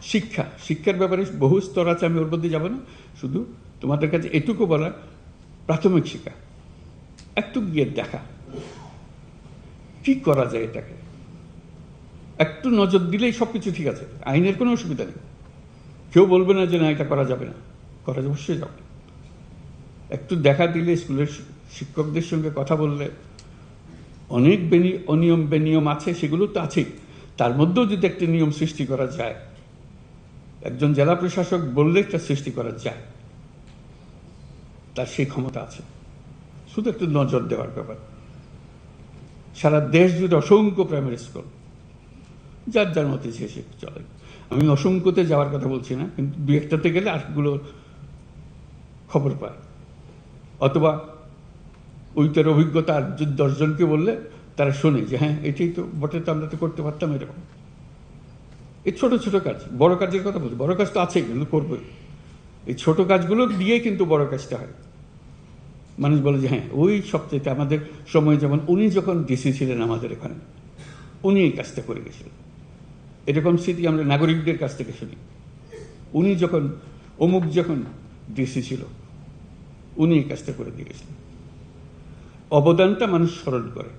শিক্ষার ব্যাপারে বহু স্তর আছে, আমি ওর মধ্যে যাব না। শুধু তোমাদের কাছে এটুকু বলা, প্রাথমিক শিক্ষা একটু গিয়ে দেখা কি করা যায়, এটাকে একটু নজর দিলেই সব কিছু ঠিক আছে, আইনের কোনো অসুবিধা নেই। কেউ বলবে না যে না এটা করা যাবে না, করা অবশ্যই যাবে। একটু দেখা দিলে, স্কুলের শিক্ষকদের সঙ্গে কথা বললে, অনেক অনিয়ম বেনিয়ম আছে, সেগুলো তো আছেই, তার মধ্যেও যদি একটা নিয়ম সৃষ্টি করা যায়, একজন জেলা প্রশাসক বললে একটা সৃষ্টি করা যায়, তার সেই ক্ষমতা আছে। শুধু একটু নজর দেওয়ার ব্যাপার। সারা দেশ জুড়ে অসংখ্য প্রাইমারি স্কুল, যার যার মতে সে চলে। আমি অসংখ্যতে যাওয়ার কথা বলছি না, কিন্তু দু একটাতে গেলে আরগুলো খবর পায়, অথবা ওইটার অভিজ্ঞতা আর 10 জনকে বললে তারা শোনে যে হ্যাঁ এটাই তো বটে, তো আমরা তো করতে পারতাম এরকম। এই ছোট ছোট কাজ, বড় কাজের কথা বলছি, বড় কাজ তো আছেই, কিন্তু করবে। এই ছোট কাজগুলো দিয়েই কিন্তু বড় কাজটা হয়। মানুষ বলে যে হ্যাঁ ওই সবচেয়ে, আমাদের সময় যেমন উনি যখন ডিসি ছিলেন আমাদের এখানে, উনি এই কাজটা করে গেছিলেন। এরকম স্মৃতি আমরা নাগরিকদের কাছ থেকে শুনি। উনি যখন অমুক যখন ডিসি ছিল, উনি এই কাজটা করে দিয়ে গেছিলেন। অবদানটা মানুষ স্মরণ করে।